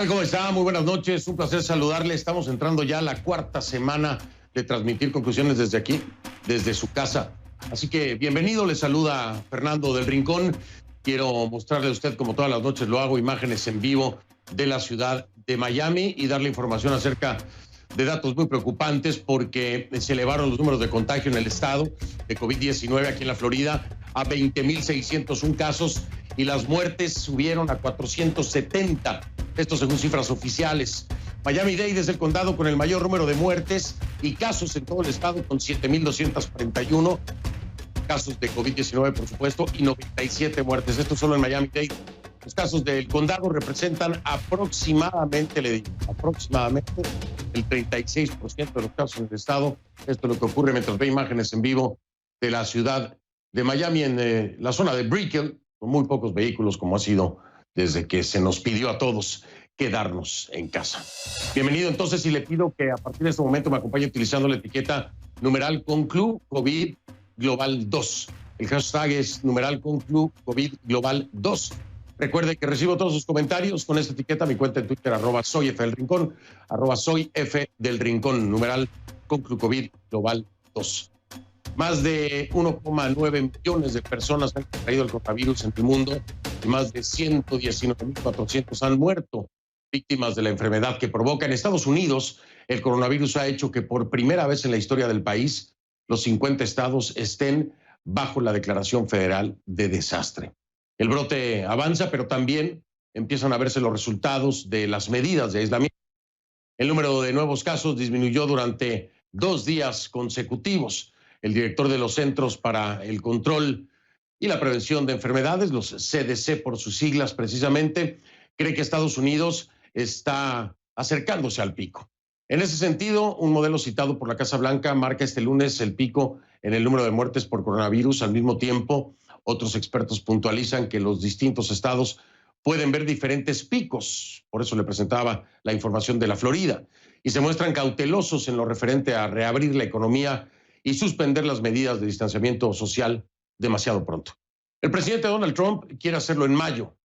tal? ¿Cómo está? Muy buenas noches. Un placer saludarle. Estamos entrando ya a la cuarta semana de transmitir conclusiones desde aquí, desde su casa. Así que bienvenido. Le saluda Fernando del Rincón. Quiero mostrarle a usted, como todas las noches lo hago, imágenes en vivo de la ciudad de Miami y darle información acerca de datos muy preocupantes porque se elevaron los números de contagio en el estado de COVID-19 aquí en la Florida a 20.601 casos y las muertes subieron a 470. Esto según cifras oficiales. Miami-Dade es el condado con el mayor número de muertes y casos en todo el estado, con 7.241 casos de COVID-19, por supuesto, y 97 muertes. Esto solo en Miami-Dade. Los casos del condado representan aproximadamente, le digo, aproximadamente el 36% de los casos en el estado. Esto es lo que ocurre mientras ve imágenes en vivo de la ciudad de Miami, en la zona de Brickell, con muy pocos vehículos, como ha sido desde que se nos pidió a todos quedarnos en casa. Bienvenido entonces, y le pido que a partir de este momento me acompañe utilizando la etiqueta numeral conclu COVID Global 2. El hashtag es numeral conclu COVID Global 2. Recuerde que recibo todos sus comentarios con esta etiqueta, mi cuenta en Twitter, @soyfdelrincón, @soyfdelrincón, numeral conclu COVID Global 2. Más de 1,9 millones de personas han contraído el coronavirus en el mundo y más de 119.400 han muerto víctimas de la enfermedad que provoca. En Estados Unidos, el coronavirus ha hecho que por primera vez en la historia del país, los 50 estados estén bajo la declaración federal de desastre. El brote avanza, pero también empiezan a verse los resultados de las medidas de aislamiento. El número de nuevos casos disminuyó durante 2 días consecutivos. El director de los Centros para el Control y la Prevención de Enfermedades, los CDC por sus siglas precisamente, cree que Estados Unidos está acercándose al pico. En ese sentido, un modelo citado por la Casa Blanca marca este lunes el pico en el número de muertes por coronavirus. Al mismo tiempo, otros expertos puntualizan que los distintos estados pueden ver diferentes picos. Por eso le presentaba la información de la Florida. Y se muestran cautelosos en lo referente a reabrir la economía y suspender las medidas de distanciamiento social demasiado pronto. El presidente Donald Trump quiere hacerlo en mayo,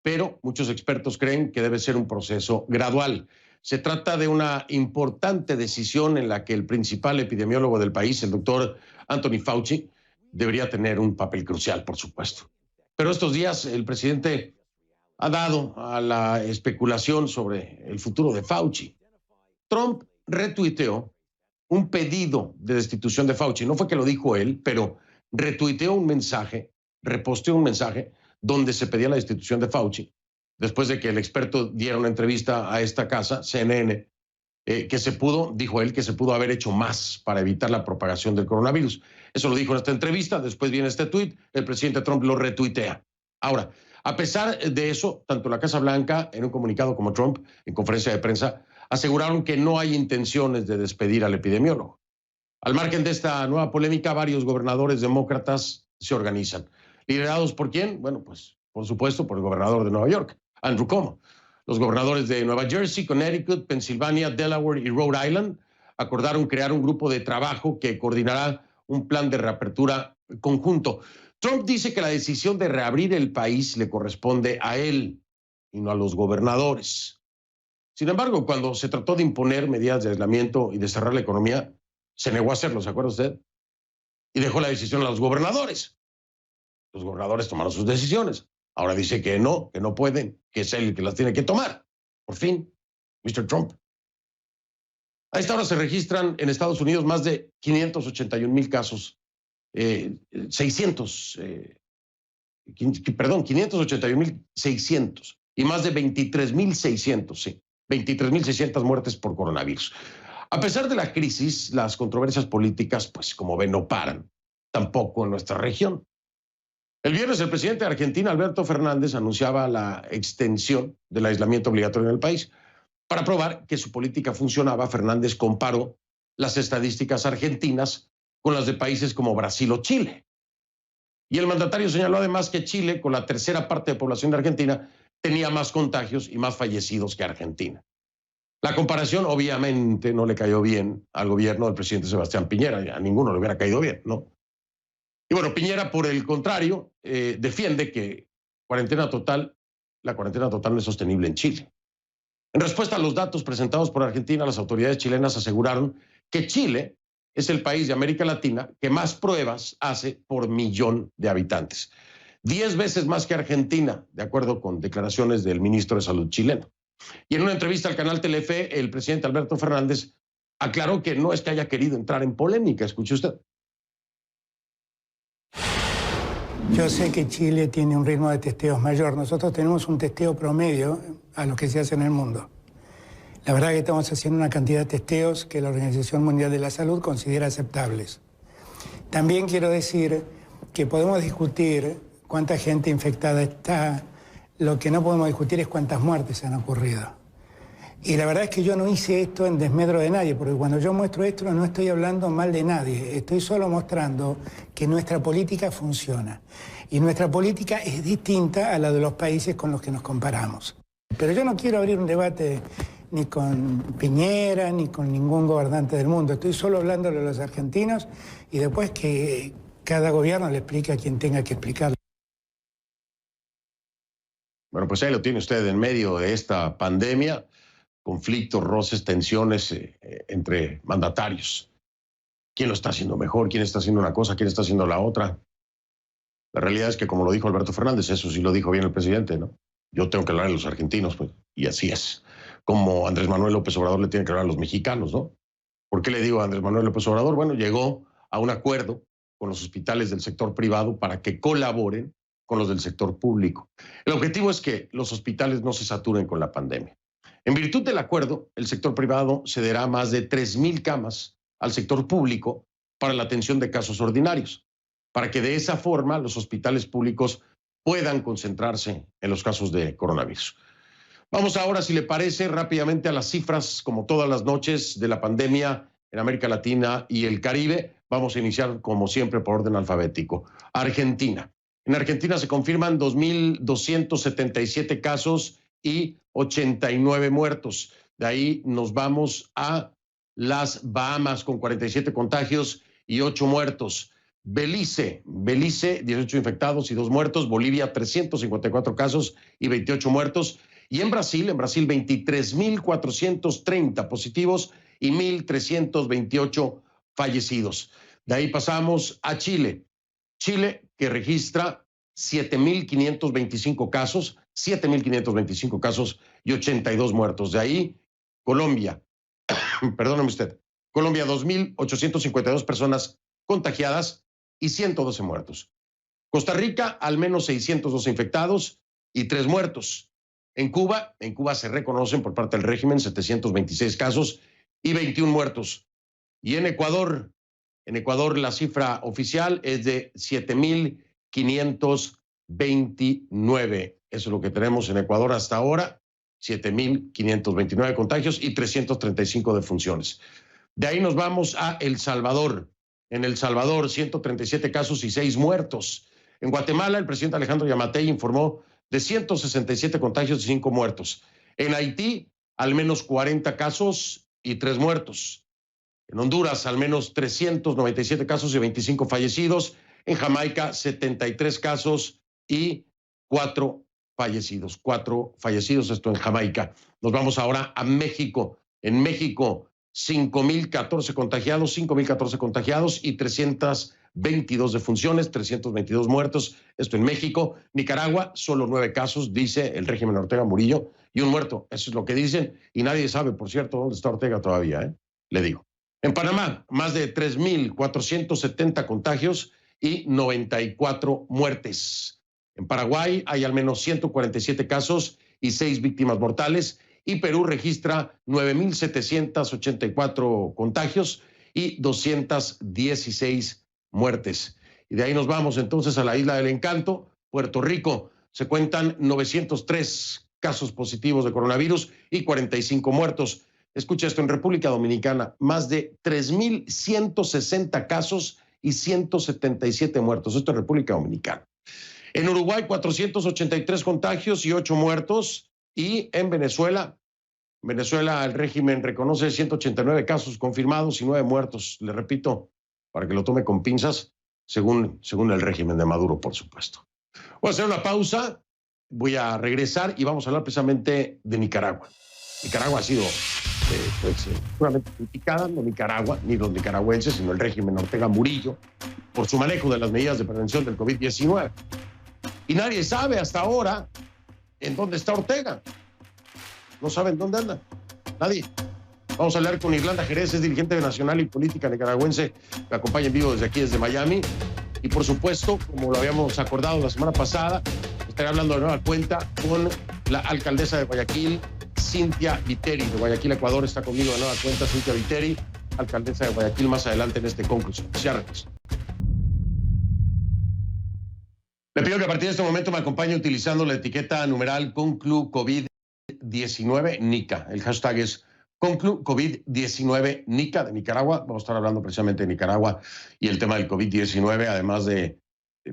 pero muchos expertos creen que debe ser un proceso gradual. Se trata de una importante decisión en la que el principal epidemiólogo del país, el doctor Anthony Fauci, debería tener un papel crucial, por supuesto. Pero estos días el presidente ha dado a la especulación sobre el futuro de Fauci. Trump retuiteó un pedido de destitución de Fauci. No fue que lo dijo él, pero retuiteó un mensaje, reposteó un mensaje donde se pedía la destitución de Fauci, después de que el experto diera una entrevista a esta casa, CNN, que se pudo, dijo él, que se pudo haber hecho más para evitar la propagación del coronavirus. Eso lo dijo en esta entrevista, después viene este tuit, el presidente Trump lo retuitea. Ahora, a pesar de eso, tanto la Casa Blanca, en un comunicado, como Trump, en conferencia de prensa, aseguraron que no hay intenciones de despedir al epidemiólogo. Al margen de esta nueva polémica, varios gobernadores demócratas se organizan. ¿Liderados por quién? Bueno, pues por supuesto por el gobernador de Nueva York, Andrew Cuomo. Los gobernadores de Nueva Jersey, Connecticut, Pensilvania, Delaware y Rhode Island acordaron crear un grupo de trabajo que coordinará un plan de reapertura conjunto. Trump dice que la decisión de reabrir el país le corresponde a él y no a los gobernadores. Sin embargo, cuando se trató de imponer medidas de aislamiento y de cerrar la economía, se negó a hacerlo, ¿se acuerda usted? Y dejó la decisión a los gobernadores. Los gobernadores tomaron sus decisiones. Ahora dice que no pueden, que es él el que las tiene que tomar. Por fin, Mr. Trump. A esta hora se registran en Estados Unidos más de 581,000 casos, 581,600 y más de 23,600, sí, 23,600 muertes por coronavirus. A pesar de la crisis, las controversias políticas, pues como ven, no paran, tampoco en nuestra región. El viernes el presidente de Argentina, Alberto Fernández, anunciaba la extensión del aislamiento obligatorio en el país. Para probar que su política funcionaba, Fernández comparó las estadísticas argentinas con las de países como Brasil o Chile. Y el mandatario señaló además que Chile, con la tercera parte de población de Argentina, tenía más contagios y más fallecidos que Argentina. La comparación obviamente no le cayó bien al gobierno del presidente Sebastián Piñera, a ninguno le hubiera caído bien, ¿no? Y bueno, Piñera, por el contrario, defiende que la cuarentena total no es sostenible en Chile. En respuesta a los datos presentados por Argentina, las autoridades chilenas aseguraron que Chile es el país de América Latina que más pruebas hace por millón de habitantes. 10 veces más que Argentina, de acuerdo con declaraciones del ministro de Salud chileno. Y en una entrevista al canal Telefe, el presidente Alberto Fernández aclaró que no es que haya querido entrar en polémica. Escuche usted. Yo sé que Chile tiene un ritmo de testeos mayor. Nosotros tenemos un testeo promedio a lo que se hace en el mundo. La verdad que estamos haciendo una cantidad de testeos que la Organización Mundial de la Salud considera aceptables. También quiero decir que podemos discutir cuánta gente infectada está. Lo que no podemos discutir es cuántas muertes han ocurrido. Y la verdad es que yo no hice esto en desmedro de nadie, porque cuando yo muestro esto no estoy hablando mal de nadie, estoy solo mostrando que nuestra política funciona. Y nuestra política es distinta a la de los países con los que nos comparamos. Pero yo no quiero abrir un debate ni con Piñera, ni con ningún gobernante del mundo. Estoy solo hablándole a los argentinos y después que cada gobierno le explique a quien tenga que explicarle. Bueno, pues ahí lo tiene usted en medio de esta pandemia. Conflictos, roces, tensiones entre mandatarios. ¿Quién lo está haciendo mejor? ¿Quién está haciendo una cosa? ¿Quién está haciendo la otra? La realidad es que, como lo dijo Alberto Fernández, eso sí lo dijo bien el presidente, ¿no? Yo tengo que hablar a los argentinos, pues, y así es. Como Andrés Manuel López Obrador le tiene que hablar a los mexicanos, ¿no? ¿Por qué le digo a Andrés Manuel López Obrador? Bueno, llegó a un acuerdo con los hospitales del sector privado para que colaboren con los del sector público. El objetivo es que los hospitales no se saturen con la pandemia. En virtud del acuerdo, el sector privado cederá más de 3,000 camas al sector público para la atención de casos ordinarios, para que de esa forma los hospitales públicos puedan concentrarse en los casos de coronavirus. Vamos ahora, si le parece, rápidamente a las cifras, como todas las noches, de la pandemia en América Latina y el Caribe. Vamos a iniciar, como siempre, por orden alfabético. Argentina. En Argentina se confirman 2,277 casos y 89 muertos. De ahí nos vamos a las Bahamas con 47 contagios y 8 muertos. Belice, 18 infectados y 2 muertos. Bolivia, 354 casos y 28 muertos. Y en Brasil, 23,430 positivos y 1,328 fallecidos. De ahí pasamos a Chile. Chile, que registra 7,525 casos, 7,525 casos y 82 muertos. De ahí, Colombia, perdóneme usted, Colombia, 2,852 personas contagiadas y 112 muertos. Costa Rica, al menos 612 infectados y 3 muertos. En Cuba se reconocen por parte del régimen 726 casos y 21 muertos. Y en Ecuador la cifra oficial es de 7,529. Eso es lo que tenemos en Ecuador hasta ahora, 7,529 contagios y 335 defunciones. De ahí nos vamos a El Salvador. En El Salvador, 137 casos y 6 muertos. En Guatemala, el presidente Alejandro Yamatei informó de 167 contagios y 5 muertos. En Haití, al menos 40 casos y 3 muertos. En Honduras, al menos 397 casos y 25 fallecidos. En Jamaica, 73 casos y 4 fallecidos. 4 fallecidos, esto en Jamaica. Nos vamos ahora a México. En México, 5,014 contagiados y 322 defunciones, 322 muertos. Esto en México. Nicaragua, solo 9 casos, dice el régimen Ortega Murillo, y un muerto. Eso es lo que dicen. Y nadie sabe, por cierto, dónde está Ortega todavía, le digo. En Panamá, más de 3,470 contagios y 94 muertes. En Paraguay hay al menos 147 casos y 6 víctimas mortales. Y Perú registra 9,784 contagios y 216 muertes. Y de ahí nos vamos entonces a la Isla del Encanto, Puerto Rico. Se cuentan 903 casos positivos de coronavirus y 45 muertos. Escucha esto, en República Dominicana, más de 3,160 casos y 177 muertos. Esto en República Dominicana. En Uruguay, 483 contagios y 8 muertos. Y en Venezuela, el régimen reconoce 189 casos confirmados y 9 muertos. Le repito, para que lo tome con pinzas, según el régimen de Maduro, por supuesto. Voy a hacer una pausa, voy a regresar y vamos a hablar precisamente de Nicaragua. Nicaragua ha sido puramente criticada, no Nicaragua, ni los nicaragüenses, sino el régimen Ortega Murillo, por su manejo de las medidas de prevención del COVID-19. Y nadie sabe hasta ahora en dónde está Ortega. No saben dónde anda. Nadie. Vamos a hablar con Irlanda Jerez, es dirigente nacional y política nicaragüense. Me acompaña en vivo desde aquí, desde Miami. Y por supuesto, como lo habíamos acordado la semana pasada, estaré hablando de nueva cuenta con la alcaldesa de Guayaquil, Cintia Viteri, de Guayaquil, Ecuador. Está conmigo de nueva cuenta Cintia Viteri, alcaldesa de Guayaquil, más adelante en este conclusión. Cierres. Le pido que a partir de este momento me acompañe utilizando la etiqueta numeral Conclu COVID-19 Nica. El hashtag es Conclu COVID-19 Nica de Nicaragua. Vamos a estar hablando precisamente de Nicaragua y el tema del COVID-19, además de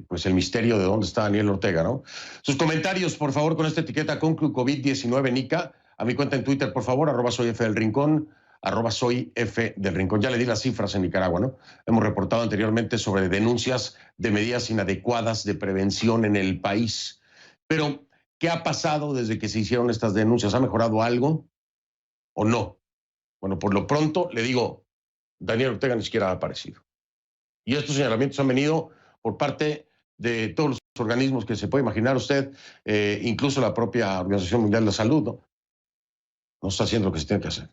pues el misterio de dónde está Daniel Ortega, ¿no? Sus comentarios, por favor, con esta etiqueta Conclu COVID-19 Nica. A mi cuenta en Twitter, por favor, @soyfdelrincón, @soyfdelrincón. Ya le di las cifras en Nicaragua, ¿no? Hemos reportado anteriormente sobre denuncias de medidas inadecuadas de prevención en el país. Pero, ¿qué ha pasado desde que se hicieron estas denuncias? ¿Ha mejorado algo o no? Bueno, por lo pronto, le digo, Daniel Ortega ni siquiera ha aparecido. Y estos señalamientos han venido por parte de todos los organismos que se puede imaginar usted, incluso la propia Organización Mundial de la Salud, ¿no? No está haciendo lo que se tiene que hacer.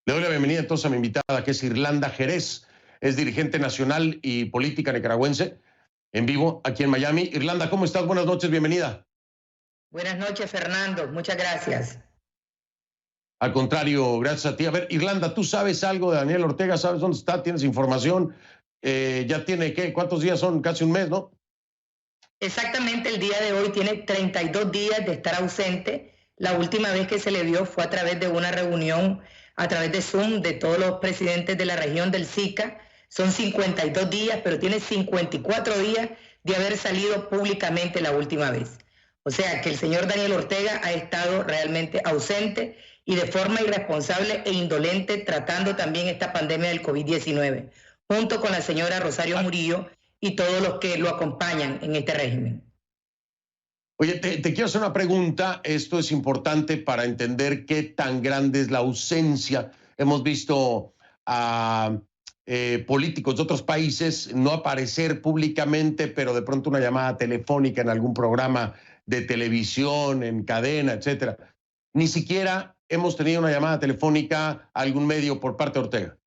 Le doy la bienvenida entonces a mi invitada, que es Irlanda Jerez. Es dirigente nacional y política nicaragüense, en vivo aquí en Miami. Irlanda, ¿cómo estás? Buenas noches, bienvenida. Buenas noches, Fernando. Muchas gracias. Al contrario, gracias a ti. A ver, Irlanda, ¿tú sabes algo de Daniel Ortega? ¿Sabes dónde está? ¿Tienes información? Ya tiene, ¿qué? ¿Cuántos días son? Casi un mes, ¿no? Exactamente, el día de hoy tiene 32 días de estar ausente. La última vez que se le vio fue a través de una reunión, a través de Zoom, de todos los presidentes de la región del SICA. Son 52 días, pero tiene 54 días de haber salido públicamente la última vez. O sea que el señor Daniel Ortega ha estado realmente ausente y de forma irresponsable e indolente tratando también esta pandemia del COVID-19, junto con la señora Rosario Murillo y todos los que lo acompañan en este régimen. Oye, te quiero hacer una pregunta. Esto es importante para entender qué tan grande es la ausencia. Hemos visto a políticos de otros países no aparecer públicamente, pero de pronto una llamada telefónica en algún programa de televisión, en cadena, etcétera. Ni siquiera hemos tenido una llamada telefónica a algún medio por parte de Ortega.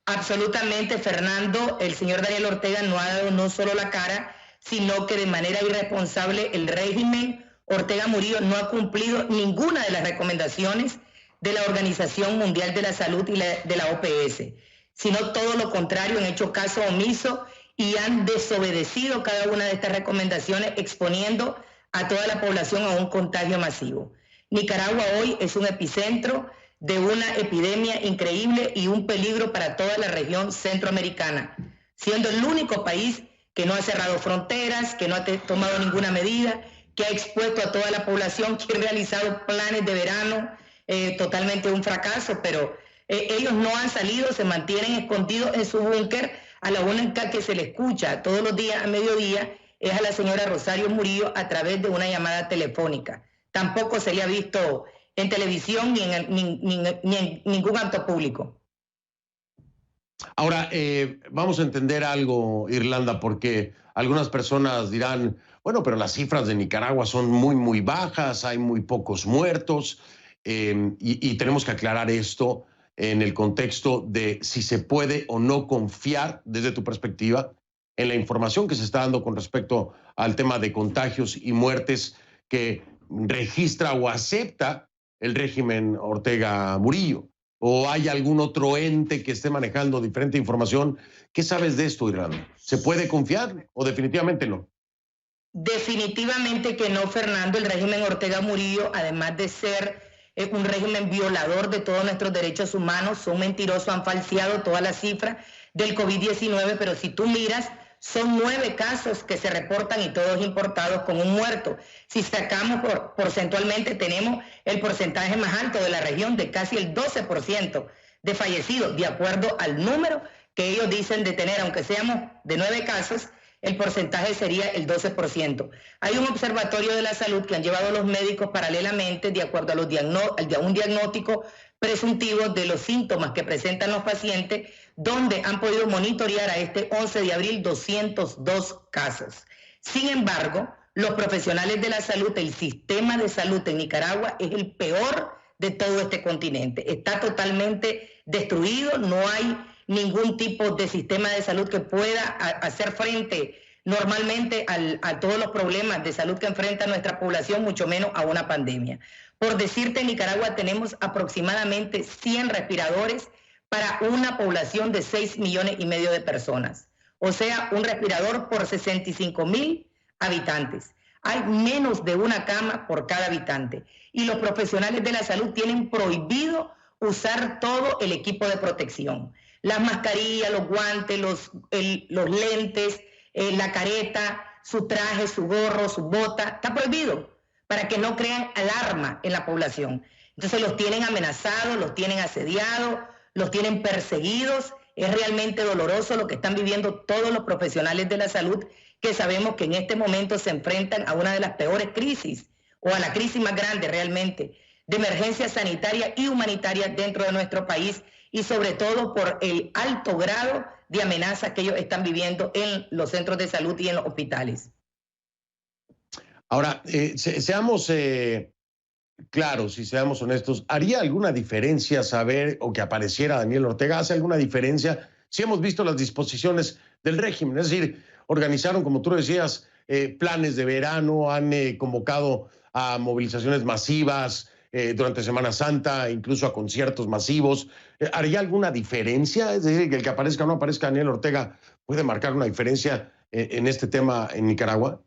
Absolutamente, Fernando. El señor Daniel Ortega no ha dado no solo la cara, sino que de manera irresponsable el régimen Ortega Murillo no ha cumplido ninguna de las recomendaciones de la Organización Mundial de la Salud y de la OPS, sino todo lo contrario, han hecho caso omiso y han desobedecido cada una de estas recomendaciones, exponiendo a toda la población a un contagio masivo. Nicaragua hoy es un epicentro de una epidemia increíble y un peligro para toda la región centroamericana, siendo el único país que no ha cerrado fronteras, que no ha tomado ninguna medida, que ha expuesto a toda la población, que ha realizado planes de verano, totalmente un fracaso, pero ellos no han salido, se mantienen escondidos en su búnker. A la única que se le escucha todos los días a mediodía es a la señora Rosario Murillo a través de una llamada telefónica. Tampoco se le ha visto en televisión ni en ningún acto público. Ahora, vamos a entender algo, Irlanda, porque algunas personas dirán, bueno, pero las cifras de Nicaragua son muy, muy bajas, hay muy pocos muertos, y tenemos que aclarar esto en el contexto de si se puede o no confiar, desde tu perspectiva, en la información que se está dando con respecto al tema de contagios y muertes que registra o acepta el régimen Ortega Murillo. ¿O hay algún otro ente que esté manejando diferente información? ¿Qué sabes de esto, Irlanda? ¿Se puede confiar o definitivamente no? Definitivamente que no, Fernando. El régimen Ortega Murillo, además de ser un régimen violador de todos nuestros derechos humanos, son mentirosos, han falseado todas las cifras del COVID-19, pero si tú miras, son 9 casos que se reportan y todos importados con un muerto. Si sacamos porcentualmente, tenemos el porcentaje más alto de la región, de casi el 12% de fallecidos, de acuerdo al número que ellos dicen de tener, aunque seamos de 9 casos, el porcentaje sería el 12%. Hay un observatorio de la salud que han llevado los médicos paralelamente, de acuerdo a un diagnóstico presuntivo de los síntomas que presentan los pacientes, donde han podido monitorear a este 11 de abril 202 casos. Sin embargo, los profesionales de la salud, el sistema de salud en Nicaragua es el peor de todo este continente. Está totalmente destruido, no hay ningún tipo de sistema de salud que pueda hacer frente normalmente a todos los problemas de salud que enfrenta nuestra población, mucho menos a una pandemia. Por decirte, en Nicaragua tenemos aproximadamente 100 respiradores para una población de 6,5 millones de personas. O sea, un respirador por 65,000 habitantes. Hay menos de una cama por cada habitante. Y los profesionales de la salud tienen prohibido usar todo el equipo de protección. Las mascarillas, los guantes, los lentes, la careta, su traje, su gorro, su bota, está prohibido para que no crean alarma en la población. Entonces los tienen amenazados, los tienen asediados, los tienen perseguidos. Es realmente doloroso lo que están viviendo todos los profesionales de la salud, que sabemos que en este momento se enfrentan a una de las peores crisis, o a la crisis más grande realmente, de emergencia sanitaria y humanitaria dentro de nuestro país, y sobre todo por el alto grado de amenaza que ellos están viviendo en los centros de salud y en los hospitales. Ahora, seamos claros y seamos honestos, ¿haría alguna diferencia saber o que apareciera Daniel Ortega? ¿Hace alguna diferencia si hemos visto las disposiciones del régimen? Es decir, organizaron, como tú decías, planes de verano, han convocado a movilizaciones masivas durante Semana Santa, incluso a conciertos masivos. ¿Haría alguna diferencia? Es decir, que el que aparezca o no aparezca Daniel Ortega puede marcar una diferencia en este tema en Nicaragua.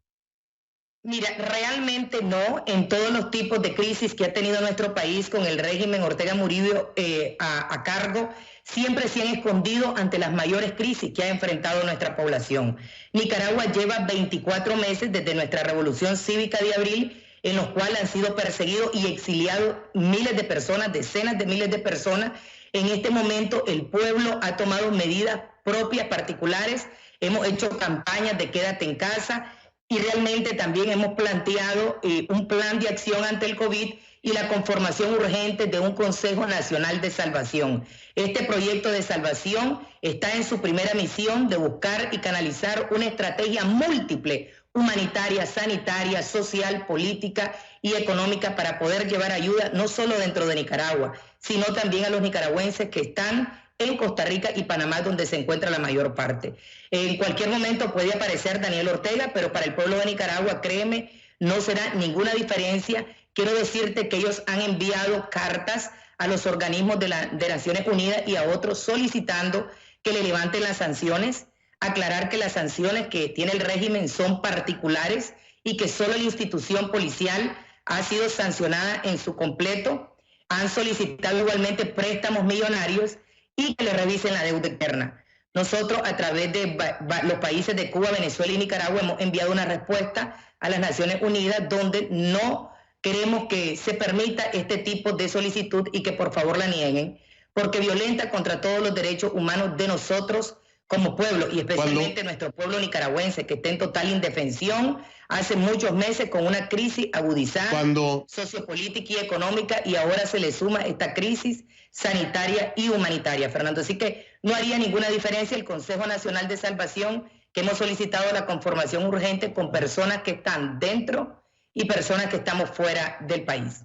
Mira, realmente no. En todos los tipos de crisis que ha tenido nuestro país con el régimen Ortega Murillo a cargo, siempre se han escondido ante las mayores crisis que ha enfrentado nuestra población. Nicaragua lleva 24 meses desde nuestra revolución cívica de abril, en los cuales han sido perseguidos y exiliados miles de personas, decenas de miles de personas. En este momento el pueblo ha tomado medidas propias, particulares. Hemos hecho campañas de quédate en casa, y realmente también hemos planteado un plan de acción ante el COVID y la conformación urgente de un Consejo Nacional de Salvación. Este proyecto de salvación está en su primera misión de buscar y canalizar una estrategia múltiple, humanitaria, sanitaria, social, política y económica, para poder llevar ayuda no solo dentro de Nicaragua, sino también a los nicaragüenses que están en Costa Rica y Panamá, donde se encuentra la mayor parte. En cualquier momento puede aparecer Daniel Ortega, pero para el pueblo de Nicaragua, créeme, no será ninguna diferencia. Quiero decirte que ellos han enviado cartas a los organismos de Naciones Unidas y a otros solicitando que le levanten las sanciones, aclarar que las sanciones que tiene el régimen son particulares y que solo la institución policial ha sido sancionada en su completo. Han solicitado igualmente préstamos millonarios y que le revisen la deuda externa. Nosotros, a través de los países de Cuba, Venezuela y Nicaragua, hemos enviado una respuesta a las Naciones Unidas donde no queremos que se permita este tipo de solicitud y que por favor la nieguen, porque violenta contra todos los derechos humanos de nosotros como pueblo, y especialmente nuestro pueblo nicaragüense, que está en total indefensión hace muchos meses con una crisis agudizada, sociopolítica y económica, y ahora se le suma esta crisis sanitaria y humanitaria, Fernando. Así que no haría ninguna diferencia el Consejo Nacional de Salvación, que hemos solicitado la conformación urgente con personas que están dentro y personas que estamos fuera del país.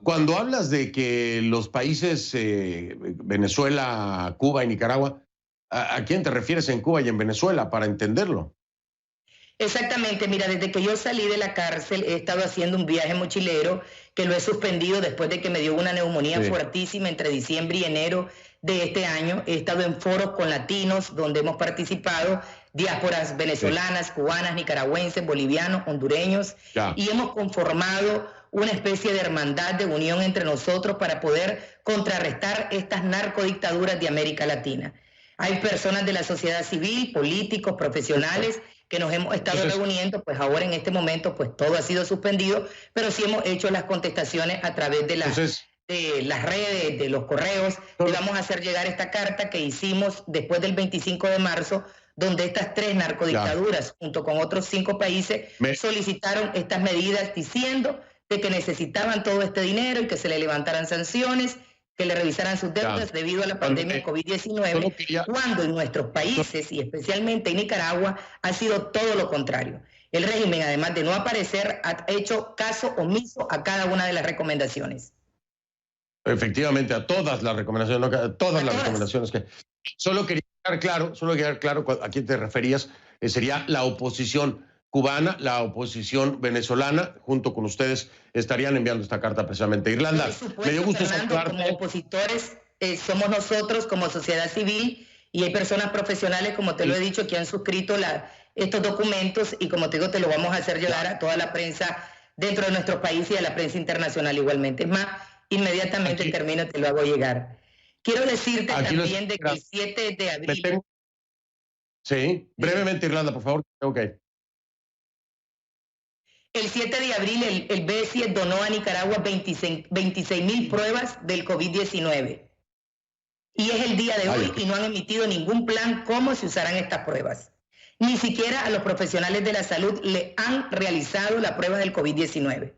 Cuando hablas de que los países Venezuela, Cuba y Nicaragua, ¿a quién te refieres en Cuba y en Venezuela para entenderlo? Exactamente, mira, desde que yo salí de la cárcel he estado haciendo un viaje mochilero que lo he suspendido después de que me dio una neumonía fuertísima entre diciembre y enero de este año. He estado en foros con latinos donde hemos participado, diásporas venezolanas, cubanas, nicaragüenses, bolivianos, hondureños, y hemos conformado una especie de hermandad, de unión entre nosotros para poder contrarrestar estas narcodictaduras de América Latina. Hay personas de la sociedad civil, políticos, profesionales, que nos hemos estado reuniendo, pues ahora en este momento pues todo ha sido suspendido, pero sí hemos hecho las contestaciones a través de las redes, de los correos. Le vamos a hacer llegar esta carta que hicimos después del 25 de marzo, donde estas 3 narcodictaduras, junto con otros 5 países, solicitaron estas medidas diciendo de que necesitaban todo este dinero y que se le levantaran sanciones, que le revisaran sus deudas debido a la pandemia COVID-19, cuando en nuestros países y especialmente en Nicaragua ha sido todo lo contrario. El régimen, además de no aparecer, ha hecho caso omiso a cada una de las recomendaciones. Efectivamente, a todas las recomendaciones, a todas las recomendaciones que... Solo quería quedar claro a quién te referías, sería la oposición cubana, la oposición venezolana, junto con ustedes estarían enviando esta carta precisamente a Irlanda. Por supuesto, me dio gusto saludarte. Como opositores somos nosotros como sociedad civil y hay personas profesionales, como te lo he dicho, que han suscrito estos documentos y como te digo, te lo vamos a hacer llegar a toda la prensa dentro de nuestro país y a la prensa internacional igualmente. Es más, inmediatamente termino, te lo hago llegar. Quiero decirte también de que el 7 de abril... Sí, brevemente Irlanda, por favor. Okay. El 7 de abril el BSIE donó a Nicaragua 26,000 pruebas del COVID-19. Y es el día de hoy y no han emitido ningún plan cómo se usarán estas pruebas. Ni siquiera a los profesionales de la salud le han realizado la prueba del COVID-19. O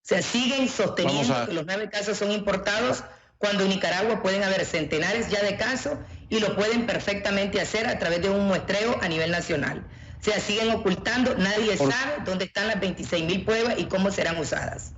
sea, siguen sosteniendo que los 9 casos son importados cuando en Nicaragua pueden haber centenares ya de casos y lo pueden perfectamente hacer a través de un muestreo a nivel nacional. O sea, siguen ocultando, nadie sabe dónde están las 26,000 pruebas y cómo serán usadas.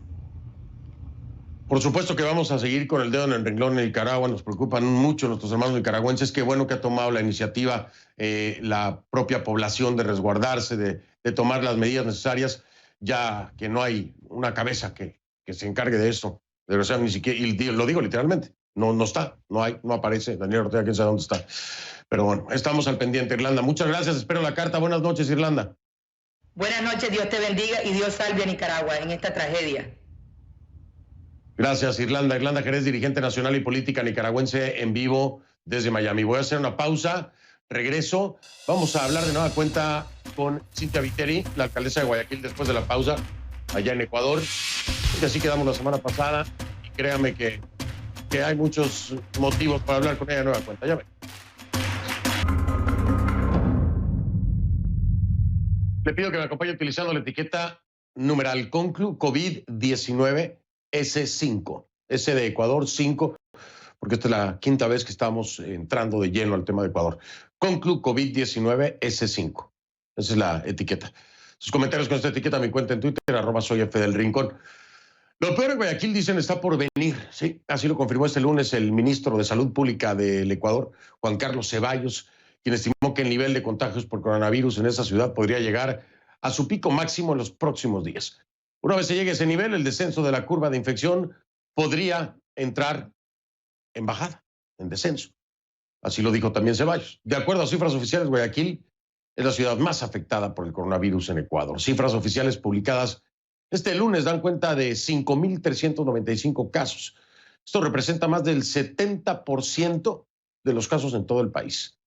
Por supuesto que vamos a seguir con el dedo en el renglón en Nicaragua, nos preocupan mucho nuestros hermanos nicaragüenses, qué bueno que ha tomado la iniciativa la propia población de resguardarse, de tomar las medidas necesarias, ya que no hay una cabeza que se encargue de eso, de verdad, ni siquiera, y lo digo literalmente, no está, no aparece Daniel Ortega, quién sabe dónde está. Pero bueno, estamos al pendiente, Irlanda. Muchas gracias, espero la carta. Buenas noches, Irlanda. Buenas noches, Dios te bendiga y Dios salve a Nicaragua en esta tragedia. Gracias, Irlanda. Irlanda Jerez, dirigente nacional y política nicaragüense en vivo desde Miami. Voy a hacer una pausa, regreso. Vamos a hablar de nueva cuenta con Cynthia Viteri, la alcaldesa de Guayaquil, después de la pausa, allá en Ecuador. Y así quedamos la semana pasada y créame que hay muchos motivos para hablar con ella de nueva cuenta. Ya ven. Le pido que me acompañe utilizando la etiqueta numeral Conclu COVID-19 S5. S de Ecuador 5, porque esta es la 5ª vez que estamos entrando de lleno al tema de Ecuador. Conclu COVID-19 S5. Esa es la etiqueta. Sus comentarios con esta etiqueta me cuenta en Twitter, @soyfdelrincón. Lo peor en Guayaquil, dicen, está por venir. Sí, así lo confirmó este lunes el ministro de Salud Pública del Ecuador, Juan Carlos Ceballos, quien estimó que el nivel de contagios por coronavirus en esa ciudad podría llegar a su pico máximo en los próximos días. Una vez se llegue a ese nivel, el descenso de la curva de infección podría entrar en bajada, en descenso. Así lo dijo también Ceballos. De acuerdo a cifras oficiales, Guayaquil es la ciudad más afectada por el coronavirus en Ecuador. Cifras oficiales publicadas este lunes dan cuenta de 5,395 casos. Esto representa más del 70% de los casos en todo el país.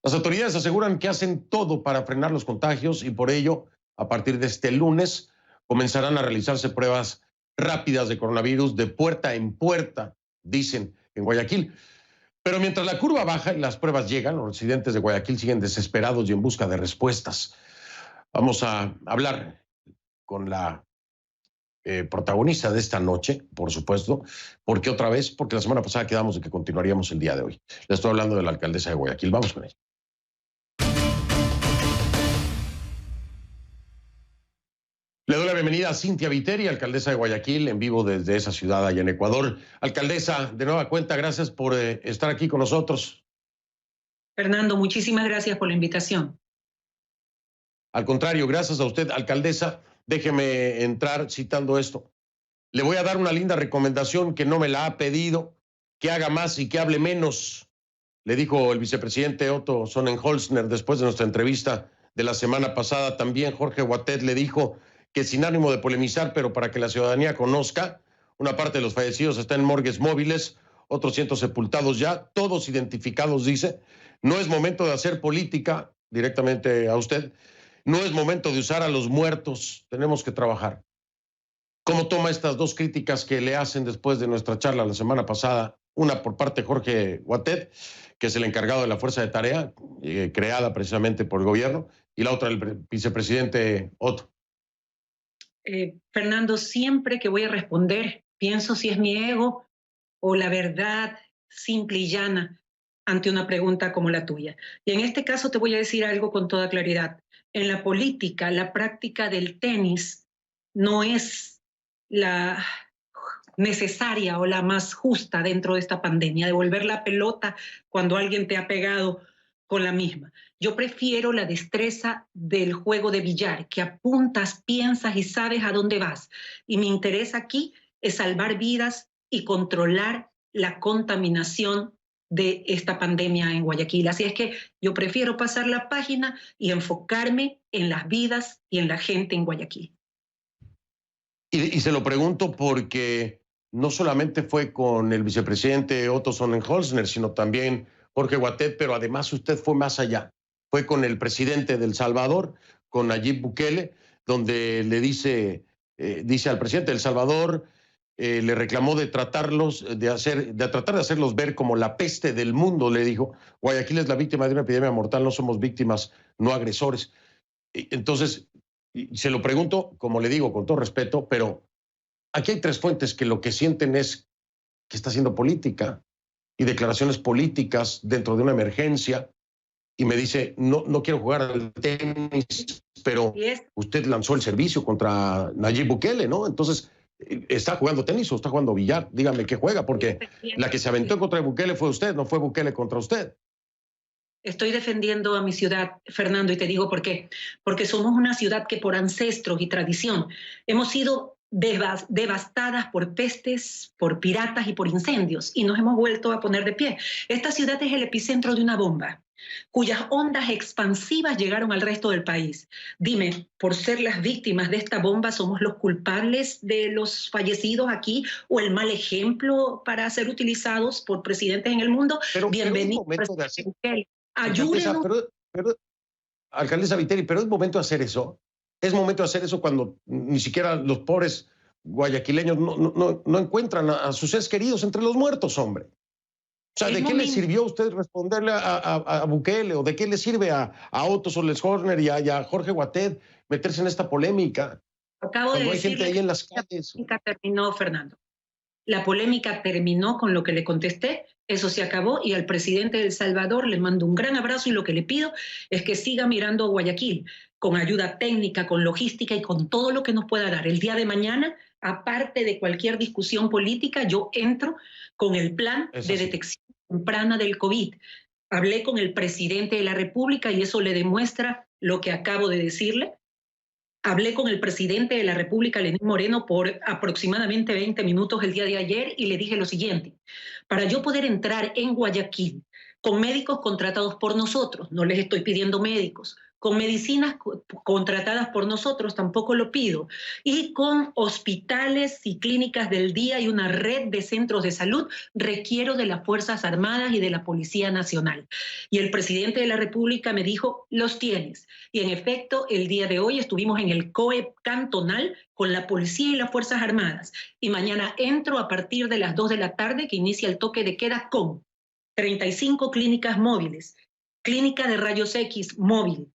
Las autoridades aseguran que hacen todo para frenar los contagios y por ello, a partir de este lunes, comenzarán a realizarse pruebas rápidas de coronavirus de puerta en puerta, dicen, en Guayaquil. Pero mientras la curva baja y las pruebas llegan, los residentes de Guayaquil siguen desesperados y en busca de respuestas. Vamos a hablar con la protagonista de esta noche, por supuesto. ¿Por qué otra vez? Porque la semana pasada quedamos de que continuaríamos el día de hoy. Le estoy hablando de la alcaldesa de Guayaquil. Vamos con ella. Le doy la bienvenida a Cynthia Viteri, alcaldesa de Guayaquil, en vivo desde esa ciudad allá en Ecuador. Alcaldesa, de nueva cuenta, gracias por estar aquí con nosotros. Fernando, muchísimas gracias por la invitación. Al contrario, gracias a usted, alcaldesa. Déjeme entrar citando esto. Le voy a dar una linda recomendación que no me la ha pedido, que haga más y que hable menos, le dijo el vicepresidente Otto Sonnenholzner después de nuestra entrevista de la semana pasada. También Jorge Huatet le dijo que sin ánimo de polemizar, pero para que la ciudadanía conozca, una parte de los fallecidos está en morgues móviles, otros 100 sepultados ya, todos identificados, dice. No es momento de hacer política, directamente a usted, no es momento de usar a los muertos, tenemos que trabajar. ¿Cómo toma estas dos críticas que le hacen después de nuestra charla la semana pasada Una por parte de Jorge Guatet, que es el encargado de la fuerza de tarea, creada precisamente por el gobierno, y la otra el vicepresidente Otto. Fernando, siempre que voy a responder, pienso si es mi ego o la verdad simple y llana ante una pregunta como la tuya. Y en este caso te voy a decir algo con toda claridad. En la política, la práctica del tenis no es la necesaria o la más justa dentro de esta pandemia, devolver la pelota cuando alguien te ha pegado con la misma. Yo prefiero la destreza del juego de billar, que apuntas, piensas y sabes a dónde vas. Y mi interés aquí es salvar vidas y controlar la contaminación de esta pandemia en Guayaquil. Así es que yo prefiero pasar la página y enfocarme en las vidas y en la gente en Guayaquil. Y se lo pregunto porque no solamente fue con el vicepresidente Otto Sonnenholzner, sino también Jorge Guatet, pero además usted fue más allá. Fue con el presidente de El Salvador, con Nayib Bukele, donde le dice al presidente de El Salvador, le reclamó de tratar de hacerlos ver como la peste del mundo, le dijo. Guayaquil es la víctima de una epidemia mortal, no somos víctimas, no agresores. Entonces, se lo pregunto, como le digo, con todo respeto, pero aquí hay tres fuentes que lo que sienten es que está haciendo política y declaraciones políticas dentro de una emergencia. Y me dice, no quiero jugar al tenis, pero usted lanzó el servicio contra Nayib Bukele, ¿no? Entonces, ¿está jugando tenis o está jugando billar? Dígame qué juega, porque la que se aventó contra Bukele fue usted, no fue Bukele contra usted. Estoy defendiendo a mi ciudad, Fernando, y te digo por qué. Porque somos una ciudad que por ancestros y tradición hemos sido devastadas por pestes, por piratas y por incendios, y nos hemos vuelto a poner de pie. Esta ciudad es el epicentro de una bomba, cuyas ondas expansivas llegaron al resto del país. Dime, por ser las víctimas de esta bomba, ¿somos los culpables de los fallecidos aquí o el mal ejemplo para ser utilizados por presidentes en el mundo? Bienvenido, presidente. Ayúdenos. Pero, alcaldesa Viteri, pero es momento de hacer eso. Es momento de hacer eso cuando ni siquiera los pobres guayaquileños no encuentran a sus seres queridos entre los muertos, hombre. O sea, ¿de qué le sirvió a usted responderle a Bukele? ¿O de qué le sirve a Otto Sonnenholzner y a Jorge Guatet meterse en esta polémica? Acabo de decir, hay gente ahí en las calles. La polémica terminó, Fernando. La polémica terminó con lo que le contesté, eso se acabó, y al presidente de El Salvador le mando un gran abrazo y lo que le pido es que siga mirando a Guayaquil con ayuda técnica, con logística y con todo lo que nos pueda dar. El día de mañana, aparte de cualquier discusión política, yo entro con el plan de detección temprana del COVID. Hablé con el presidente de la República y eso le demuestra lo que acabo de decirle. Hablé con el presidente de la República, Lenín Moreno, por aproximadamente 20 minutos el día de ayer y le dije lo siguiente: para yo poder entrar en Guayaquil con médicos contratados por nosotros, no les estoy pidiendo médicos, con medicinas contratadas por nosotros, tampoco lo pido, y con hospitales y clínicas del día y una red de centros de salud, requiero de las Fuerzas Armadas y de la Policía Nacional. Y el presidente de la República me dijo, los tienes. Y en efecto, el día de hoy estuvimos en el COE cantonal con la Policía y las Fuerzas Armadas. Y mañana entro a partir de las 2 de la tarde, que inicia el toque de queda, con 35 clínicas móviles, clínica de rayos X móvil,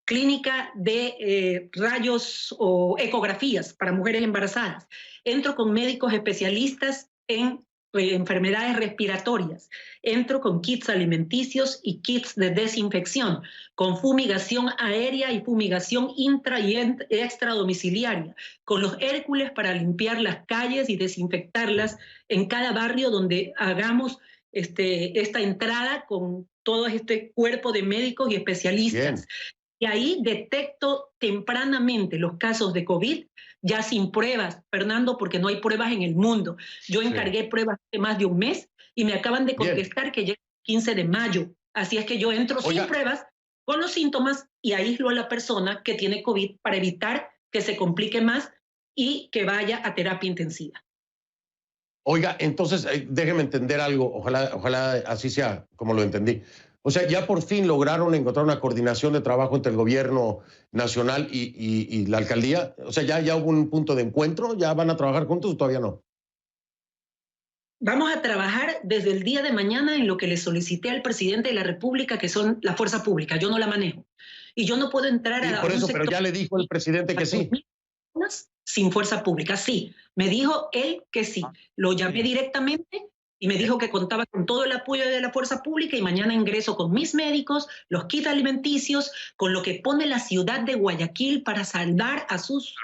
clínica de rayos o ecografías para mujeres embarazadas. Entro con médicos especialistas en enfermedades respiratorias. Entro con kits alimenticios y kits de desinfección, con fumigación aérea y fumigación intra y extradomiciliaria, con los Hércules para limpiar las calles y desinfectarlas en cada barrio donde hagamos esta entrada con todo este cuerpo de médicos y especialistas. Bien. Y ahí detecto tempranamente los casos de COVID, ya sin pruebas, Fernando, porque no hay pruebas en el mundo. Yo encargué pruebas hace más de un mes y me acaban de contestar que llega el 15 de mayo. Así es que yo entro sin pruebas, con los síntomas, y aíslo a la persona que tiene COVID para evitar que se complique más y que vaya a terapia intensiva. Oiga, entonces, déjeme entender algo, ojalá así sea como lo entendí. O sea, ya por fin lograron encontrar una coordinación de trabajo entre el gobierno nacional y la alcaldía. O sea, ya hubo un punto de encuentro, ¿ya van a trabajar juntos o todavía no? Vamos a trabajar desde el día de mañana en lo que le solicité al presidente de la República, que son la fuerza pública. Yo no la manejo. Y yo no puedo entrar Y a por un eso, sector pero ya le dijo el presidente que sí. sin fuerza pública. Sí, me dijo él que sí. Lo llamé directamente y me dijo que contaba con todo el apoyo de la fuerza pública y mañana ingreso con mis médicos, los kits alimenticios, con lo que pone la ciudad de Guayaquil para salvar a sus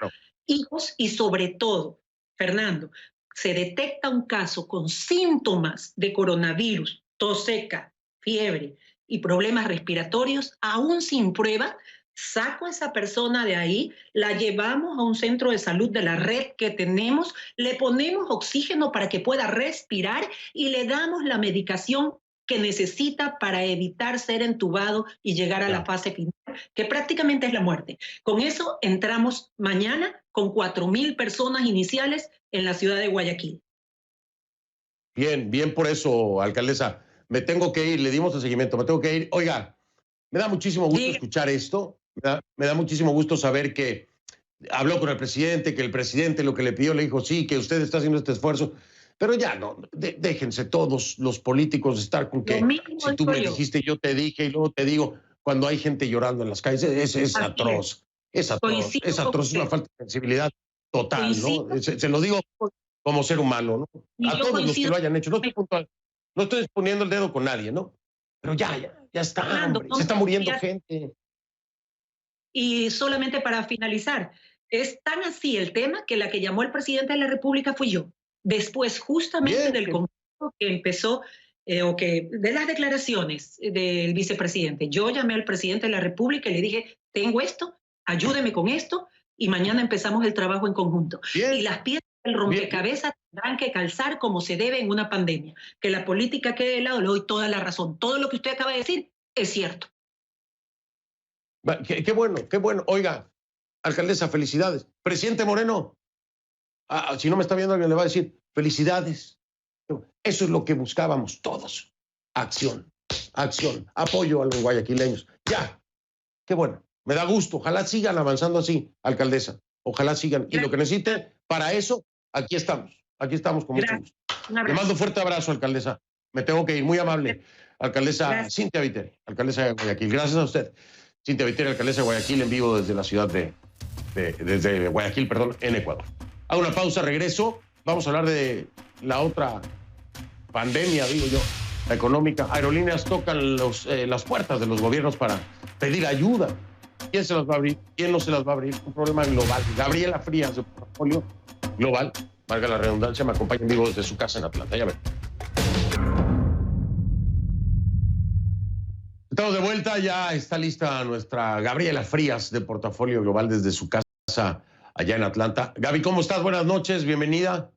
hijos y sobre todo, Fernando, se detecta un caso con síntomas de coronavirus, tos seca, fiebre y problemas respiratorios, aún sin prueba, saco a esa persona de ahí, la llevamos a un centro de salud de la red que tenemos, le ponemos oxígeno para que pueda respirar y le damos la medicación que necesita para evitar ser entubado y llegar a la fase final, que prácticamente es la muerte. Con eso entramos mañana con 4.000 personas iniciales en la ciudad de Guayaquil. Bien, bien por eso, alcaldesa. Me tengo que ir, le dimos el seguimiento, me tengo que ir. Oiga, me da muchísimo gusto escuchar esto, me da muchísimo gusto saber que habló con el presidente, que el presidente lo que le pidió le dijo, sí, que usted está haciendo este esfuerzo, pero ya no, déjense todos los políticos estar con que si tú me dijiste, yo te dije y luego te digo, cuando hay gente llorando en las calles, es atroz, es atroz, es atroz, es una falta de sensibilidad total, ¿no? Se lo digo como ser humano, ¿no? A todos los que lo hayan hecho, no estoy exponiendo el dedo con nadie, ¿no? Pero ya está, hombre, se está muriendo gente. Y solamente para finalizar, es tan así el tema que la que llamó el presidente de la República fui yo. Después, justamente del conflicto que empezó, de las declaraciones del vicepresidente, yo llamé al presidente de la República y le dije, tengo esto, ayúdeme con esto, y mañana empezamos el trabajo en conjunto. Y las piezas del rompecabezas tendrán que calzar como se debe en una pandemia. Que la política quede de lado, le doy toda la razón. Todo lo que usted acaba de decir es cierto. Qué bueno, qué bueno. Oiga, alcaldesa, felicidades. Presidente Moreno, si no me está viendo alguien le va a decir, felicidades. Eso es lo que buscábamos todos. Acción, apoyo a los guayaquileños. Ya, qué bueno. Me da gusto. Ojalá sigan avanzando así, alcaldesa. Ojalá sigan. Y lo que necesiten, para eso, aquí estamos con mucho gusto. Le mando un fuerte abrazo, alcaldesa. Me tengo que ir, muy amable. Alcaldesa Cintia Viteri, alcaldesa de Guayaquil. Gracias a usted. Cintia Viteri, alcaldesa de Guayaquil, en vivo desde la ciudad desde Guayaquil, perdón, en Ecuador. Hago una pausa, regreso. Vamos a hablar de la otra pandemia, digo yo, la económica. Aerolíneas tocan las puertas de los gobiernos para pedir ayuda. ¿Quién se las va a abrir? ¿Quién no se las va a abrir? Un problema global. Gabriela Frías, de Portafolio Global, valga la redundancia, me acompaña en vivo desde su casa en Atlanta. Ya ven. Estamos de vuelta, ya está lista nuestra Gabriela Frías de Portafolio Global desde su casa allá en Atlanta. Gaby, ¿cómo estás? Buenas noches, bienvenida.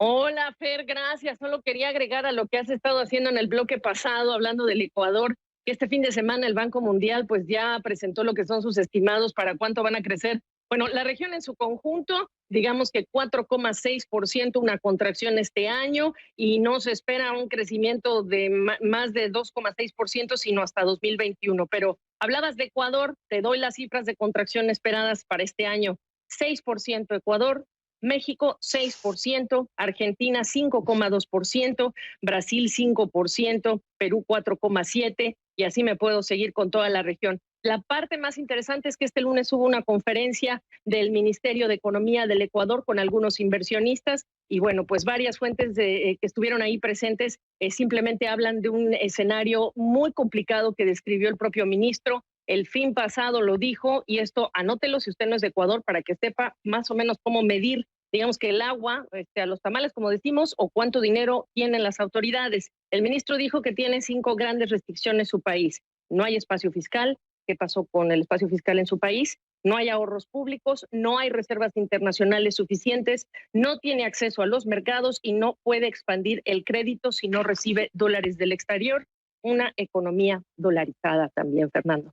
Hola, Fer, gracias. Solo quería agregar a lo que has estado haciendo en el bloque pasado, hablando del Ecuador, que este fin de semana el Banco Mundial pues ya presentó lo que son sus estimados para cuánto van a crecer. Bueno, la región en su conjunto, digamos que 4,6%, una contracción este año, y no se espera un crecimiento de más de 2,6%, sino hasta 2021. Pero hablabas de Ecuador, te doy las cifras de contracción esperadas para este año. 6% Ecuador, México 6%, Argentina 5,2%, Brasil 5%, Perú 4,7%, y así me puedo seguir con toda la región. La parte más interesante es que este lunes hubo una conferencia del Ministerio de Economía del Ecuador con algunos inversionistas y bueno, pues varias fuentes que estuvieron ahí presentes simplemente hablan de un escenario muy complicado que describió el propio ministro. El fin pasado lo dijo, y esto anótelo si usted no es de Ecuador para que sepa más o menos cómo medir, digamos que el agua a los tamales, como decimos, o cuánto dinero tienen las autoridades. El ministro dijo que tiene 5 grandes restricciones su país. No hay espacio fiscal. ¿Qué pasó con el espacio fiscal en su país? No hay ahorros públicos, no hay reservas internacionales suficientes, no tiene acceso a los mercados y no puede expandir el crédito si no recibe dólares del exterior. Una economía dolarizada también, Fernando.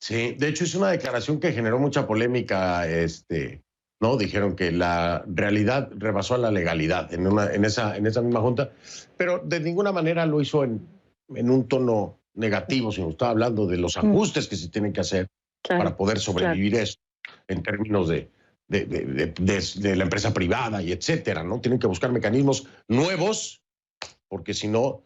Sí, de hecho es una declaración que generó mucha polémica, ¿no? Dijeron que la realidad rebasó a la legalidad en esa misma junta, pero de ninguna manera lo hizo en un tono negativo, sino estaba hablando de los ajustes que se tienen que hacer para poder sobrevivir eso en términos de de la empresa privada y etcétera, ¿no? Tienen que buscar mecanismos nuevos, porque si no,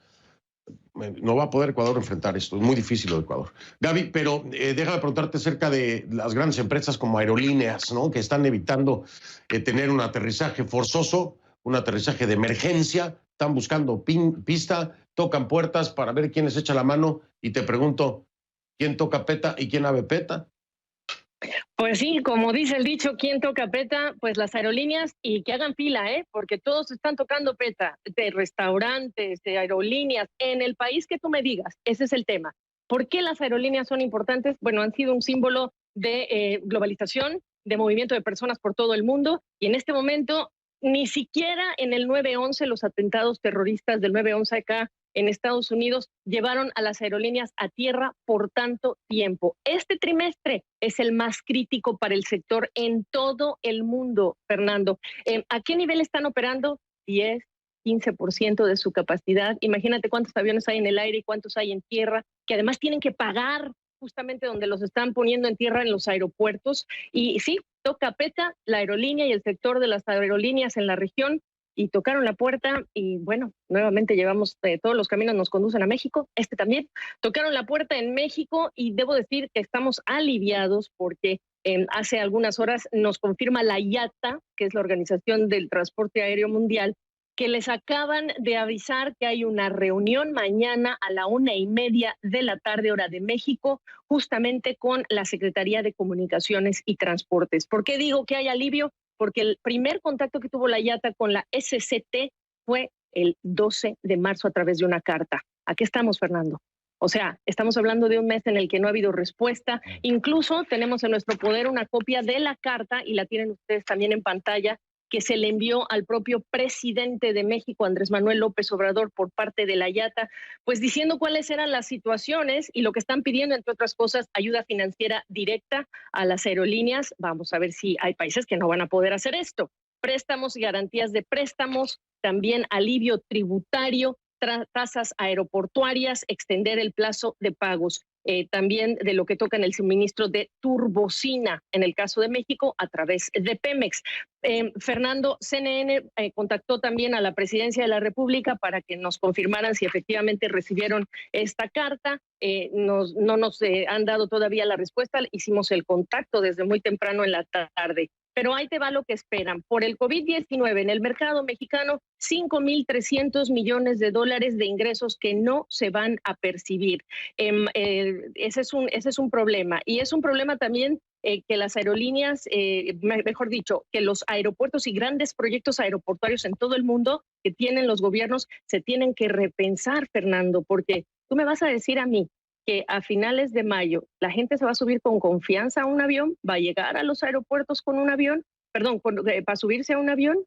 no va a poder Ecuador enfrentar esto. Es muy difícil lo de Ecuador. Gaby, pero déjame preguntarte acerca de las grandes empresas como aerolíneas, ¿no? Que están evitando tener un aterrizaje forzoso, un aterrizaje de emergencia, están buscando pista, tocan puertas para ver quién les echa la mano, y te pregunto, ¿quién toca peta y quién ave peta? Pues sí, como dice el dicho, ¿quién toca peta? Pues las aerolíneas, y que hagan fila, porque todos están tocando peta, de restaurantes, de aerolíneas, en el país que tú me digas. Ese es el tema. ¿Por qué las aerolíneas son importantes? Bueno, han sido un símbolo de globalización, de movimiento de personas por todo el mundo, y en este momento ni siquiera en el 9/11, los atentados terroristas del 9/11 acá en Estados Unidos llevaron a las aerolíneas a tierra por tanto tiempo. Este trimestre es el más crítico para el sector en todo el mundo, Fernando. ¿A qué nivel están operando? 10, 15% de su capacidad. Imagínate cuántos aviones hay en el aire y cuántos hay en tierra, que además tienen que pagar justamente donde los están poniendo en tierra, en los aeropuertos. Y sí, toca peta la aerolínea y el sector de las aerolíneas en la región, y tocaron la puerta, y bueno, nuevamente llevamos, todos los caminos nos conducen a México, este también, tocaron la puerta en México, y debo decir que estamos aliviados porque hace algunas horas nos confirma la IATA, que es la Organización del Transporte Aéreo Mundial, que les acaban de avisar que hay una reunión mañana a la 1:30 de la tarde, hora de México, justamente con la Secretaría de Comunicaciones y Transportes. ¿Por qué digo que hay alivio? Porque el primer contacto que tuvo la IATA con la SCT fue el 12 de marzo a través de una carta. ¿A qué estamos, Fernando? O sea, estamos hablando de un mes en el que no ha habido respuesta. Incluso tenemos en nuestro poder una copia de la carta, y la tienen ustedes también en pantalla, que se le envió al propio presidente de México, Andrés Manuel López Obrador, por parte de la IATA, pues diciendo cuáles eran las situaciones y lo que están pidiendo, entre otras cosas, ayuda financiera directa a las aerolíneas. Vamos a ver si hay países que no van a poder hacer esto. Préstamos y garantías de préstamos, también alivio tributario, tasas aeroportuarias, extender el plazo de pagos. También de lo que toca en el suministro de turbocina, en el caso de México, a través de Pemex. Fernando, CNN contactó también a la Presidencia de la República para que nos confirmaran si efectivamente recibieron esta carta. No nos han dado todavía la respuesta. Hicimos el contacto desde muy temprano en la tarde. Pero ahí te va lo que esperan. Por el COVID-19 en el mercado mexicano, 5.300 millones de dólares de ingresos que no se van a percibir. Ese es un problema. Y es un problema también que las aerolíneas, mejor dicho, que los aeropuertos y grandes proyectos aeroportuarios en todo el mundo que tienen los gobiernos se tienen que repensar, Fernando, porque tú me vas a decir a mí que a finales de mayo la gente se va a subir con confianza a un avión, va a llegar a los aeropuertos con un avión, para subirse a un avión.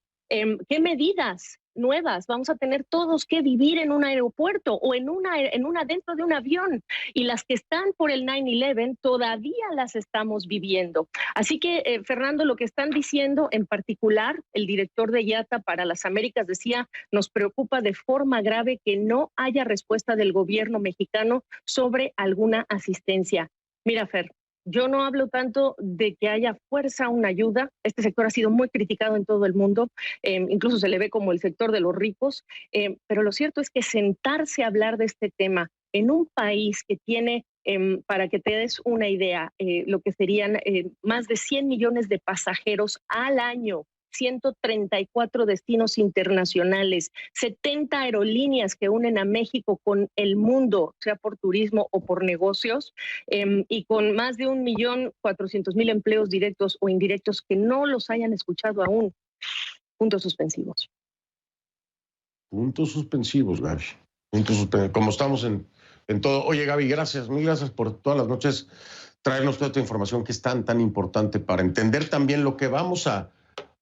¿Qué medidas nuevas vamos a tener todos que vivir en un aeropuerto o en una dentro de un avión? Y las que están por el 9/11 todavía las estamos viviendo. Así que, Fernando, lo que están diciendo, en particular el director de IATA para las Américas decía, nos preocupa de forma grave que no haya respuesta del gobierno mexicano sobre alguna asistencia. Mira, Fer, yo no hablo tanto de que haya fuerza una ayuda. Este sector ha sido muy criticado en todo el mundo, incluso se le ve como el sector de los ricos, pero lo cierto es que sentarse a hablar de este tema en un país que tiene, para que te des una idea, lo que serían más de 100 millones de pasajeros al año, 134 destinos internacionales, 70 aerolíneas que unen a México con el mundo, sea por turismo o por negocios, y con más de 1.400.000 empleos directos o indirectos que no los hayan escuchado aún. Puntos suspensivos. Puntos suspensivos, Gaby. Puntos suspensivos. Como estamos en todo. Oye, Gaby, gracias. Mil gracias por todas las noches traernos toda esta información que es tan importante para entender también lo que vamos a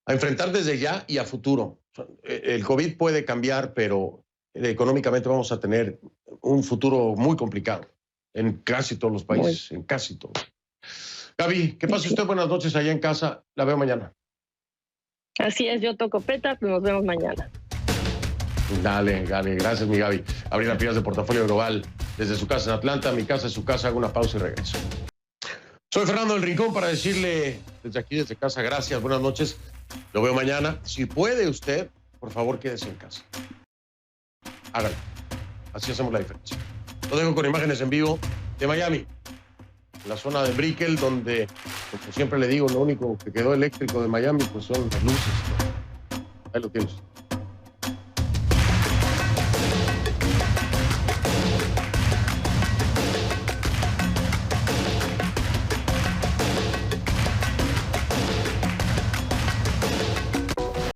enfrentar desde ya y a futuro. El COVID puede cambiar, pero económicamente vamos a tener un futuro muy complicado en casi todos los países, en casi todos. Gaby, que pase usted buenas noches allá en casa. La veo mañana. Así es, yo toco peta, nos vemos mañana. Dale, gracias, mi Gaby. Gabriela Pías de Portafolio Global, desde su casa en Atlanta, mi casa es su casa. Hago una pausa y regreso. Soy Fernando del Rincón para decirle desde aquí, desde casa. Gracias, buenas noches. Lo veo mañana. Si puede usted, por favor, quédese en casa. Hágalo. Así hacemos la diferencia. Lo dejo con imágenes en vivo de Miami, en la zona de Brickell, donde, como siempre le digo, lo único que quedó eléctrico de Miami pues son las luces. Ahí lo tienes.